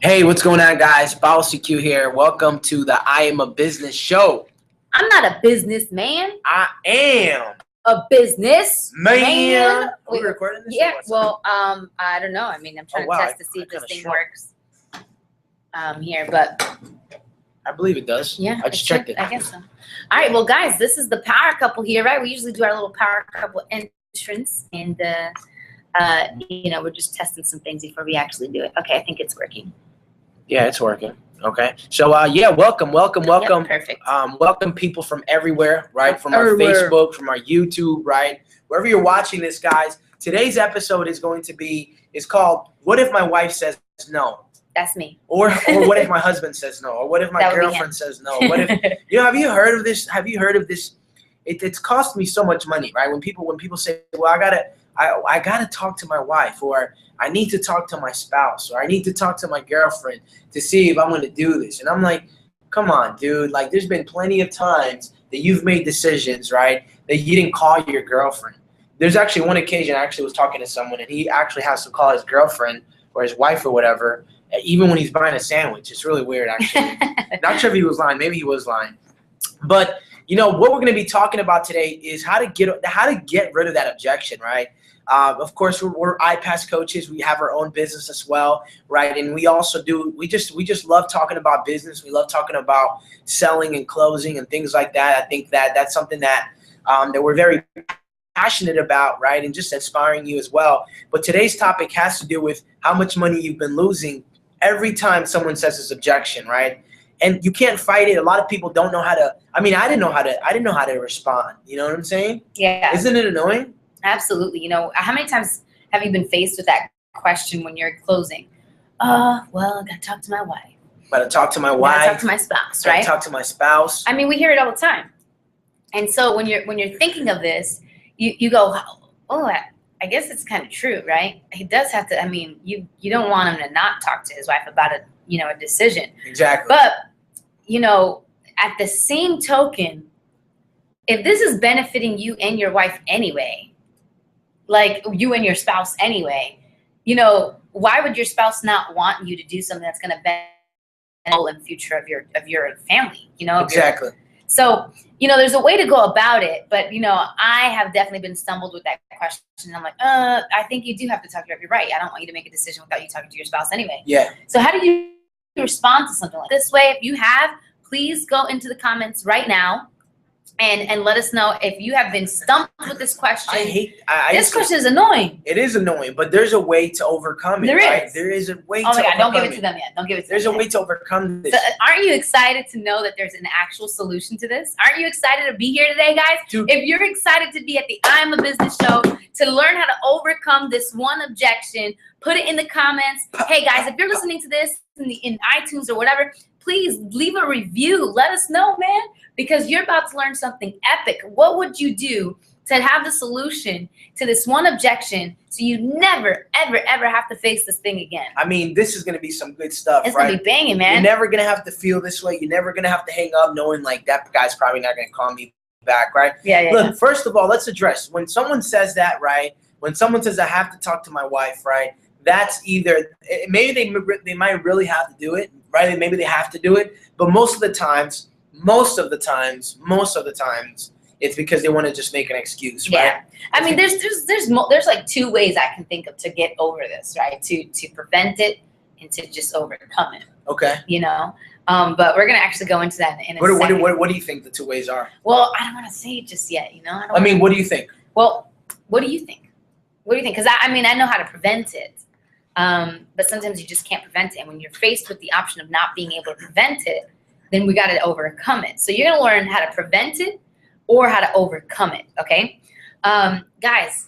Hey, what's going on, guys? Policy Q here. Welcome to the I Am a Business show. I'm not a businessman. I am A business man. Are we recording this? Yeah. Well, I don't know. I mean, I'm trying to test to see if this thing works. Here, but I believe it does. yeah, I just checked it. I guess so. All right. Well, guys, this is the power couple here, right? We usually do our little power couple entrance, and we're just testing some things before we actually do it. Okay, I think it's working. Yeah, it's working. Okay. So, welcome. Yep, perfect. Welcome people from everywhere, right? From our Everywhere. Facebook, from our YouTube, right? Wherever you're watching this, guys. Today's episode is called "What If My Wife Says No?" That's me. Or what if my husband says no? Or what if my girlfriend says no? What if have you heard of this? Have you heard of this? It's cost me so much money, right? When people say, well, I gotta talk to my wife, or I need to talk to my spouse, or I need to talk to my girlfriend to see if I'm gonna do this. And I'm like, come on, dude. Like, there's been plenty of times that you've made decisions, right, that you didn't call your girlfriend. There's actually one occasion I actually was talking to someone, and he actually has to call his girlfriend or his wife or whatever, even when he's buying a sandwich. It's really weird, actually. Not sure if he was lying. Maybe he was lying. But what we're going to be talking about today is how to get rid of that objection, right? Of course, we're iPass coaches. We have our own business as well, right? And we also do. We just love talking about business. We love talking about selling and closing and things like that. I think that's something that we're very passionate about, right? And just inspiring you as well. But today's topic has to do with how much money you've been losing every time someone says this objection, right? And you can't fight it. A lot of people don't know how to. I mean, I didn't know how to respond. You know what I'm saying? Yeah. Isn't it annoying? Absolutely. How many times have you been faced with that question when you're closing? Well, I gotta talk to my wife. Gotta talk to my wife. Gotta talk to my spouse, right? Talk to my spouse. I mean, we hear it all the time. And so when you're thinking of this, you go, oh, I guess it's kind of true, right? He does have to. I mean, you don't want him to not talk to his wife about a decision. Exactly. But at the same token, if this is benefiting you and your wife anyway, like you and your spouse anyway, why would your spouse not want you to do something that's going to benefit in the future of your family? Exactly. So, there's a way to go about it, but, I have definitely been stumbled with that question. I'm like, I think you do have to talk to your wife. You're right. I don't want you to make a decision without you talking to your spouse anyway. Yeah. So how do you respond to something like this way? If you have, please go into the comments right now and let us know if you have been stumped with this question. This question is annoying. It is annoying, but there's a way to overcome it. There is a way to overcome it. Oh my God, don't give it to them yet. Don't give it to them yet. There's a way to overcome this. So, aren't you excited to know that there's an actual solution to this? Aren't you excited to be here today, guys? Dude. If you're excited to be at the I'm a Business show to learn how to overcome this one objection, put it in the comments. Hey, guys, if you're listening to this in iTunes or whatever, please leave a review. Let us know, man, because you're about to learn something epic. What would you do to have the solution to this one objection so you never, ever, ever have to face this thing again? I mean, this is going to be some good stuff, It's right? going to be banging, man. You're never going to have to feel this way. You're never going to have to hang up knowing, like, that guy's probably not going to call me back, right? Yeah. Look, first of all, let's address when someone says that, right? When someone says I have to talk to my wife, right? That's either maybe they might really have to do it, right? Maybe they have to do it, but most of the times, it's because they want to just make an excuse, right? Yeah. I mean, there's like two ways I can think of to get over this, right? To prevent it and to just overcome it. Okay. But we're gonna actually go into that in a second. What do you think the two ways are? Well, I don't want to say it just yet. What do you think? Well, what do you think? What do you think? Because I know how to prevent it, but sometimes you just can't prevent it. And when you're faced with the option of not being able to prevent it, then we got to overcome it. So you're gonna learn how to prevent it or how to overcome it. Okay, guys,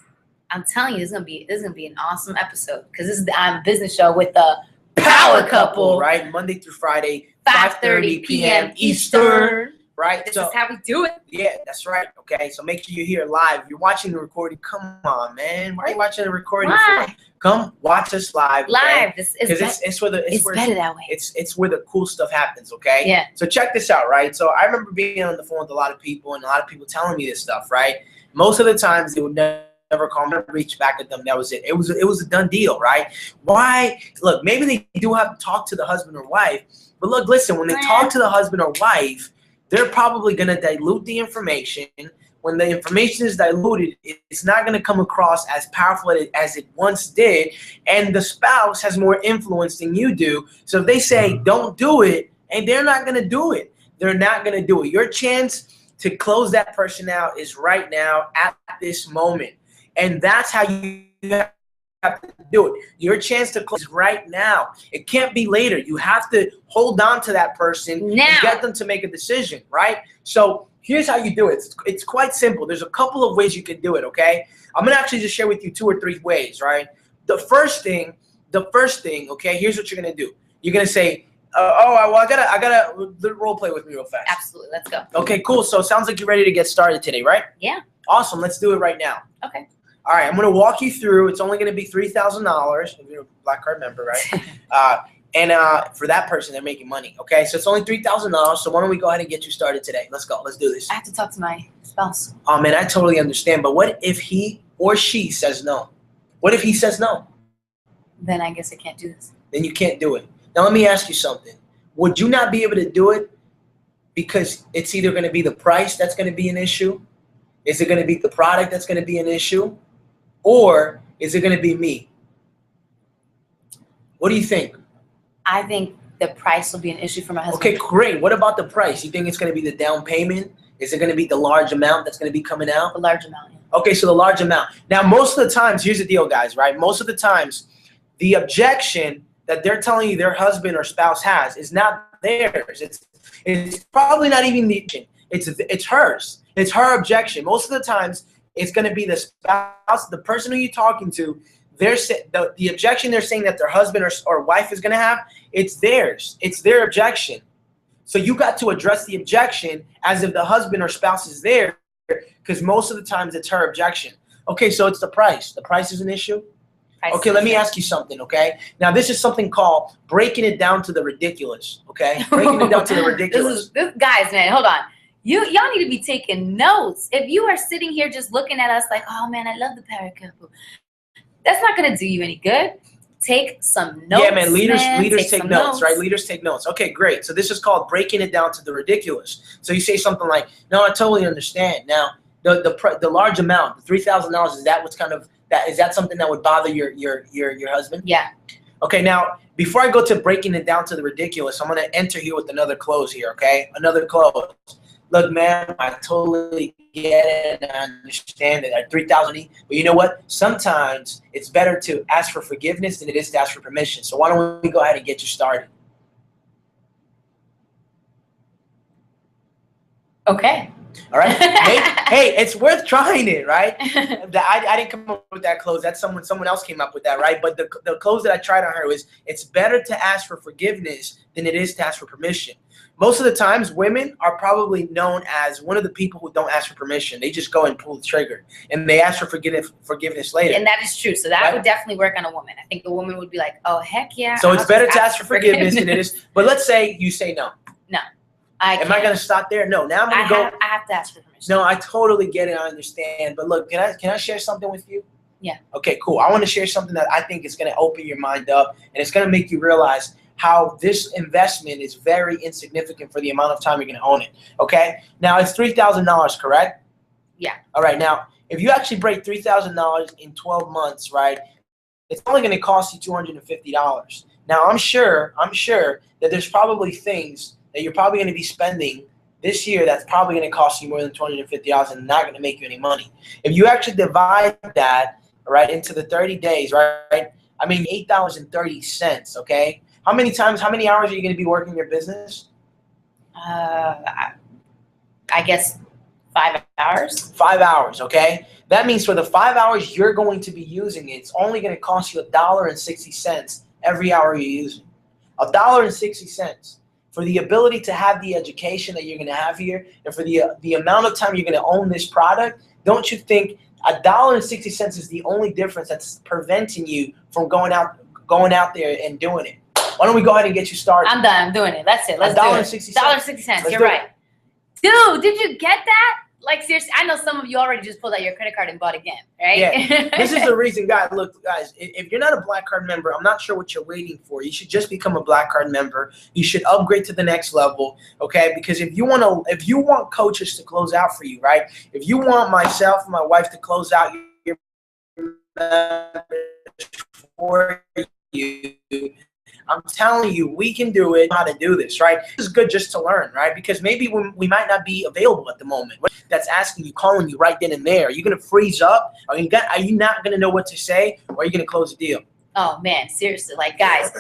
I'm telling you, this is gonna be an awesome episode because this is the I'm Business show with the Power Couple, right? Monday through Friday, 5:30 p.m. Eastern. Right? This is how we do it. Yeah, that's right. Okay, so make sure you're here live. If you're watching the recording, come on, man. Why are you watching the recording for? Come watch us live. Live. This is it's where it's better that way. It's where the cool stuff happens, okay? Yeah. So check this out, right? So I remember being on the phone with a lot of people and a lot of people telling me this stuff, right? Most of the times they would never never call them, reach back at them. That was it. It was a done deal, right? Why? Look, maybe they do have to talk to the husband or wife, but look, listen, when they talk to the husband or wife, they're probably going to dilute the information. When the information is diluted, it's not going to come across as powerful as it once did, and the spouse has more influence than you do. So if they say don't do it, and they're not going to do it, they're not going to do it. Your chance to close that person out is right now at this moment, and that's how you have to do it. Your chance to close is right now. It can't be later. You have to hold on to that person now and get them to make a decision, right? So here's how you do it. It's quite simple. There's a couple of ways you can do it, okay? I'm going to actually just share with you 2 or 3 ways, right? The first thing, okay, here's what you're going to do. You're going to say, I gotta role play with me real fast. Absolutely, let's go. Okay, cool. So it sounds like you're ready to get started today, right? Yeah. Awesome. Let's do it right now. Okay. All right, I'm gonna walk you through. It's only gonna be $3,000 if you're a Black Card member, right? And for that person, they're making money. Okay, so it's only $3,000. So why don't we go ahead and get you started today? Let's go. Let's do this. I have to talk to my spouse. Oh man, I totally understand. But what if he or she says no? What if he says no? Then I guess I can't do this. Then you can't do it. Now, let me ask you something. Would you not be able to do it because it's either going to be the price that's going to be an issue? Is it going to be the product that's going to be an issue? Or is it going to be me? What do you think? I think the price will be an issue for my husband. Okay, great. What about the price? You think it's going to be the down payment? Is it going to be the large amount that's going to be coming out? The large amount, yeah. Okay, so the large amount. Now, most of the times, here's the deal, guys, right? Most of the times, the objection that they're telling you their husband or spouse has is not theirs. It's probably not even the objection. It's hers. It's her objection. Most of the times, it's going to be the spouse, the person who you're talking to. The objection they're saying that their husband or wife is going to have, it's theirs. It's their objection. So you got to address the objection as if the husband or spouse is there, because most of the times it's her objection. Okay, so it's the price. The price is an issue. Okay, let me ask you something, okay? Now, this is something called breaking it down to the ridiculous, okay? Breaking it down to the ridiculous. Guys, man, hold on. Y'all need to be taking notes. If you are sitting here just looking at us like, oh, man, I love the power couple, that's not going to do you any good. Take some notes. Yeah, man, leaders take notes, right? Leaders take notes. Okay, great. So this is called breaking it down to the ridiculous. So you say something like, no, I totally understand. Now, the large amount, the $3,000, is that what's kind of, is that something that would bother your husband? Yeah. Okay, now, before I go to breaking it down to the ridiculous, I'm going to enter here with another close here, okay? Another close. Look, man, I totally get it and I understand it. At $3,000, but you know what? Sometimes it's better to ask for forgiveness than it is to ask for permission. So why don't we go ahead and get you started? Okay. All right. Hey, it's worth trying it, right? I didn't come up with that close. That's someone else came up with that, right? But the close that I tried on her was, it's better to ask for forgiveness than it is to ask for permission. Most of the times, women are probably known as one of the people who don't ask for permission. They just go and pull the trigger, and they ask for forgiveness later. And that is true. So that would definitely work on a woman. I think the woman would be like, oh, heck yeah. So it's better to ask for forgiveness than it is. But let's say you say no. No. Am I going to stop there? No. Now I'm going to go. I have to ask for permission. No, I totally get it. I understand. But look, can I share something with you? Yeah. Okay, cool. I want to share something that I think is going to open your mind up, and it's going to make you realize how this investment is very insignificant for the amount of time you're going to own it. Okay? Now, it's $3,000, correct? Yeah. All right. Now, if you actually break $3,000 in 12 months, right, it's only going to cost you $250. Now, I'm sure that there's probably things that you're probably going to be spending this year that's probably going to cost you more than $250 and not going to make you any money. If you actually divide that, right, into the 30 days, right, I mean, $8.30, okay? How many hours are you going to be working your business? I guess 5 hours. 5 hours, okay? That means for the 5 hours you're going to be using it, it's only going to cost you $1.60 every hour you're using. $1.60 for the ability to have the education that you're going to have here, and for the amount of time you're going to own this product. Don't you think $1.60 is the only difference that's preventing you from going out there and doing it? Why don't we go ahead and get you started? I'm done. I'm doing it. That's it. Let's do it. $1.60. $1.60. You're right. Dude, did you get that? like seriously, I know some of you already just pulled out your credit card and bought again, right? Yeah, this is the reason, guys. Look, guys, if you're not a Black Card member, I'm not sure what you're waiting for. You should just become a Black Card member. You should upgrade to the next level, okay? Because if you want coaches to close out for you, right? If you want myself and my wife to close out your for you, I'm telling you, we can do it. How to do this, right? This is good just to learn, right? Because maybe we might not be available at the moment. That's asking you, calling you right then and there. Are you gonna freeze up? Are you not gonna know what to say, or are you gonna close the deal? Oh man, seriously, like guys,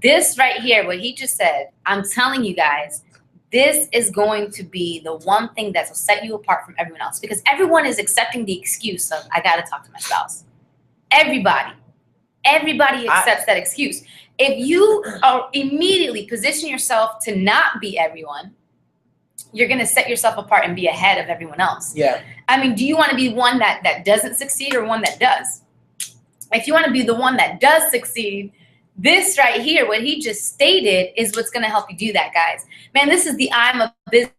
this right here, what he just said, I'm telling you guys, this is going to be the one thing that will set you apart from everyone else, because everyone is accepting the excuse of I gotta talk to my spouse. Everybody accepts that excuse. If you are immediately position yourself to not be everyone, you're going to set yourself apart and be ahead of everyone else. Yeah. I mean, do you want to be one that doesn't succeed or one that does? If you want to be the one that does succeed, this right here, what he just stated, is what's going to help you do that, guys. Man, this is the I'm a business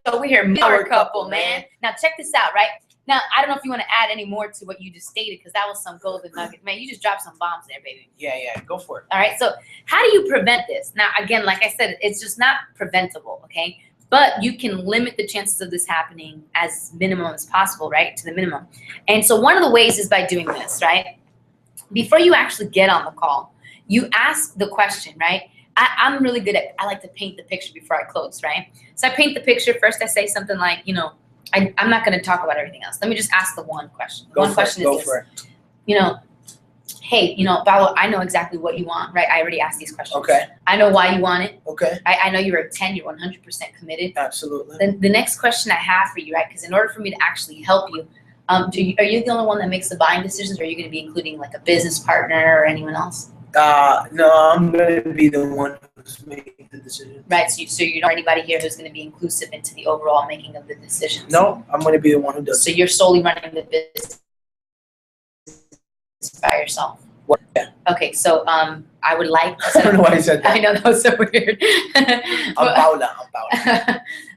over here, power couple, man. Now check this out, right? Now, I don't know if you want to add any more to what you just stated, because that was some golden nugget. Man, you just dropped some bombs there, baby. Yeah, go for it. All right, so how do you prevent this? Now, again, like I said, it's just not preventable, okay? But you can limit the chances of this happening as minimum as possible, right, to the minimum. And so one of the ways is by doing this, right? Before you actually get on the call, you ask the question, right? I'm really good at, I like to paint the picture before I close, right? So I paint the picture. First, I say something like, you know, I'm not going to talk about everything else. Let me just ask the one question. The one question is this. You know, hey, you know, Paulo, I know exactly what you want, right? I already asked these questions. Okay. I know why you want it. Okay. I know you're a 10, you're 100% committed. Absolutely. Then the next question I have for you, right? Because in order for me to actually help you, are you the only one that makes the buying decisions, or are you going to be including like a business partner or anyone else? No, I'm going to be the one who's making the decision. Right, so you don't have anybody here who's going to be inclusive into the overall making of the decisions? No, I'm going to be the one who does. So you're solely running the business by yourself? What? Yeah. Okay, so I would like to, I don't know why you said that. I know, that was so weird. I'm Paula.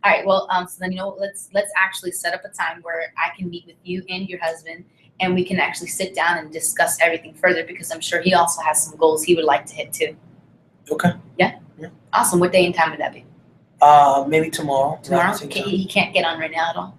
All right, well, so then, you know, let's actually set up a time where I can meet with you and your husband, and we can actually sit down and discuss everything further, because I'm sure he also has some goals he would like to hit too. Okay. Yeah? Yeah. Awesome. What day and time would that be? Maybe tomorrow. Tomorrow? He can't get on right now at all?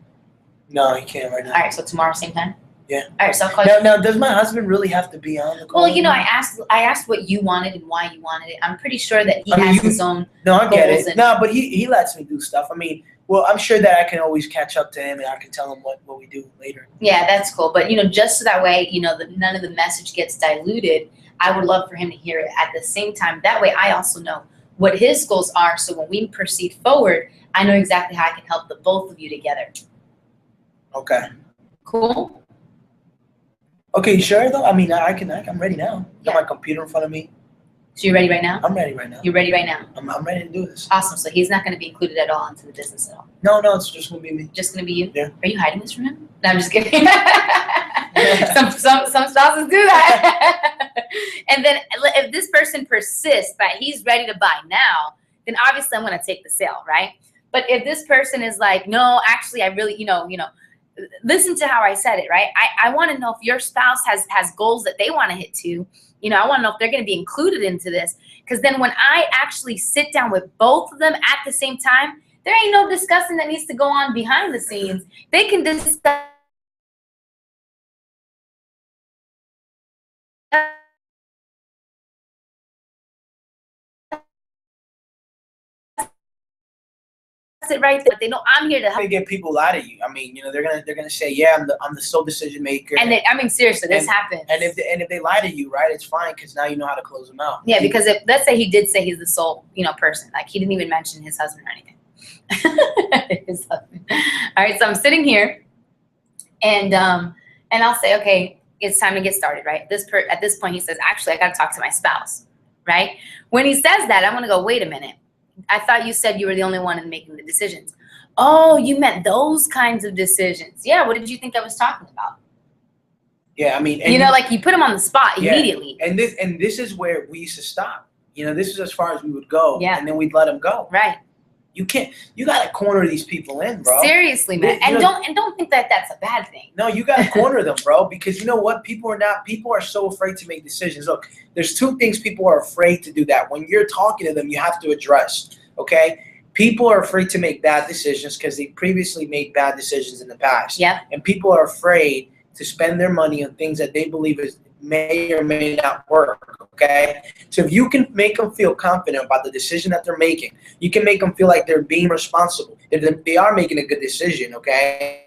No, he can't right now. All right, so tomorrow, same time? Yeah. All right, so I'll call you. Now, does my husband really have to be on the call? Well, you know, I asked what you wanted and why you wanted it. I'm pretty sure that he has his own No, I get it. goals. No, but he lets me do stuff. I mean, well, I'm sure that I can always catch up to him, and I can tell him what we do later. Yeah, that's cool. But, you know, just so that way, you know, none of the message gets diluted, I would love for him to hear it at the same time. That way I also know what his goals are, so when we proceed forward, I know exactly how I can help the both of you together. Okay. Cool? Okay, you sure though? I mean, I'm ready now. Got my computer in front of me. So you're ready right now? I'm ready right now. You're ready right now? I'm ready to do this. Awesome. So he's not going to be included at all into the business at all? No, it's just going to be me. Just going to be you? Yeah. Are you hiding this from him? No, I'm just kidding. some spouses do that. And then if this person persists that he's ready to buy now, then obviously I'm going to take the sale, right? But if this person is like, no, actually, I really, you know, listen to how I said it, right? I want to know if your spouse has goals that they want to hit too. You know, I want to know if they're going to be included into this. Because then when I actually sit down with both of them at the same time, there ain't no discussing that needs to go on behind the scenes. They can discuss it right there. They know I'm here to help. They get people out of you. I mean, you know, they're gonna say, yeah, I'm the sole decision maker. And I mean, seriously, this happens. And if they lie to you, right, it's fine, because now you know how to close them out. Yeah, because if let's say he did say he's the sole, person, like he didn't even mention his husband or anything. His husband. All right, so I'm sitting here, and I'll say, okay, it's time to get started, right? At this point, he says, actually, I got to talk to my spouse, right? When he says that, I'm gonna go, wait a minute. I thought you said you were the only one in making the decisions. Oh, you meant those kinds of decisions. Yeah, what did you think I was talking about? Yeah, I mean, like you put him on the spot immediately. And this is where we used to stop. You know, this is as far as we would go, Yeah. and then we'd let them go. Right. You can't. You gotta corner these people in, bro. Seriously, man. And don't think that that's a bad thing. No, you gotta corner them, bro. Because you know what? People are so afraid to make decisions. Look, there's two things people are afraid to do. That when you're talking to them, you have to address. Okay. People are afraid to make bad decisions because they previously made bad decisions in the past. Yeah. And people are afraid to spend their money on things that they believe may or may not work. Okay. So if you can make them feel confident about the decision that they're making, you can make them feel like they're being responsible. If they are making a good decision. Okay.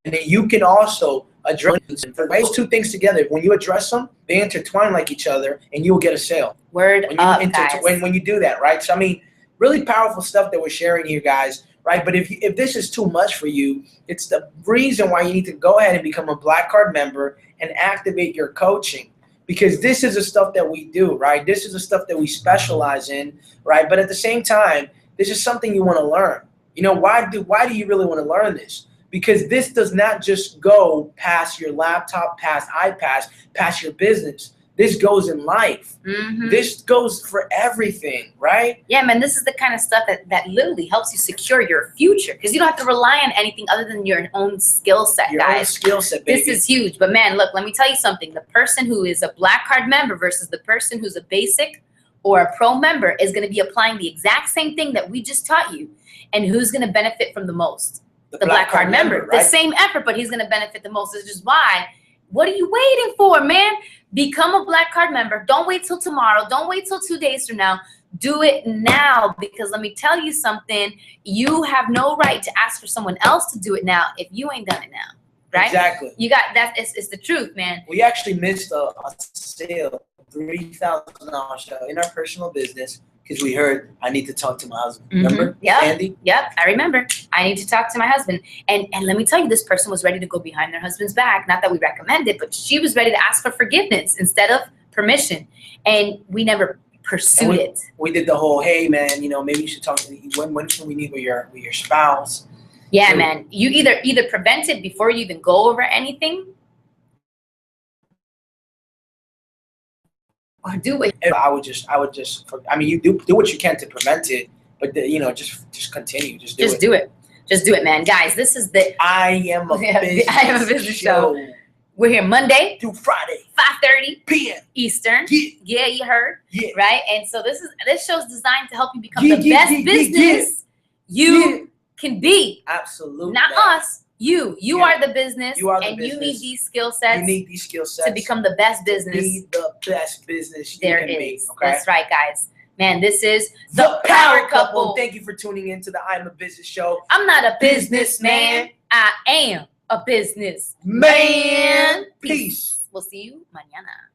And then you can also address those two things together. When you address them, they intertwine like each other, and you will get a sale. Word up, guys. When you do that, right? So I mean, really powerful stuff that we're sharing here, guys. Right? But if this is too much for you, it's the reason why you need to go ahead and become a Black Card member and activate your coaching, because this is the stuff that we do, right? This is the stuff that we specialize in, right? But at the same time, this is something you want to learn. You know, why do you really want to learn this? Because this does not just go past your laptop, past iPads, past your business. This goes in life. Mm-hmm. This goes for everything, right? Yeah, man, this is the kind of stuff that literally helps you secure your future, because you don't have to rely on anything other than your own skill set, your guys. Own skill set, baby. This is huge. But man, look, let me tell you something. The person who is a Black Card member versus the person who's a basic or a pro member is going to be applying the exact same thing that we just taught you. And who's going to benefit from the most? The Black Card member. Right? The same effort, but he's going to benefit the most. This is just why. What are you waiting for, man? Become a Black Card member. Don't wait till tomorrow. Don't wait till 2 days from now. Do it now, because let me tell you something. You have no right to ask for someone else to do it now if you ain't done it now, right? Exactly. You got that. It's the truth, man. We actually missed a sale, $3,000 show in our personal business, because we heard I need to talk to my husband. Remember? Yep. Andy? Yep. I remember. I need to talk to my husband. And let me tell you, this person was ready to go behind their husband's back. Not that we recommend it, but she was ready to ask for forgiveness instead of permission. And we never pursued it. We did the whole, hey man, you know, maybe you should talk to when can we meet with your spouse? Yeah, so, man. You either prevent it before you even go over anything, or do it. I would just. I mean, you do what you can to prevent it, but just continue. Just do it. Just do it, man. Guys, this is the I am a business show. We're here Monday through Friday, 5:30 p.m. Eastern. Yeah, you heard. Yeah. Right. And so this show's designed to help you become the best business you can be. Absolutely. Not us. You are the business, and you need these skill sets. You need these skill sets to become the best business. Be the best business you can be. Okay? That's right, guys. Man, this is the Power Couple. Thank you for tuning in to the I'm a Business Show. I'm not a businessman. I am a business man. Peace. We'll see you mañana.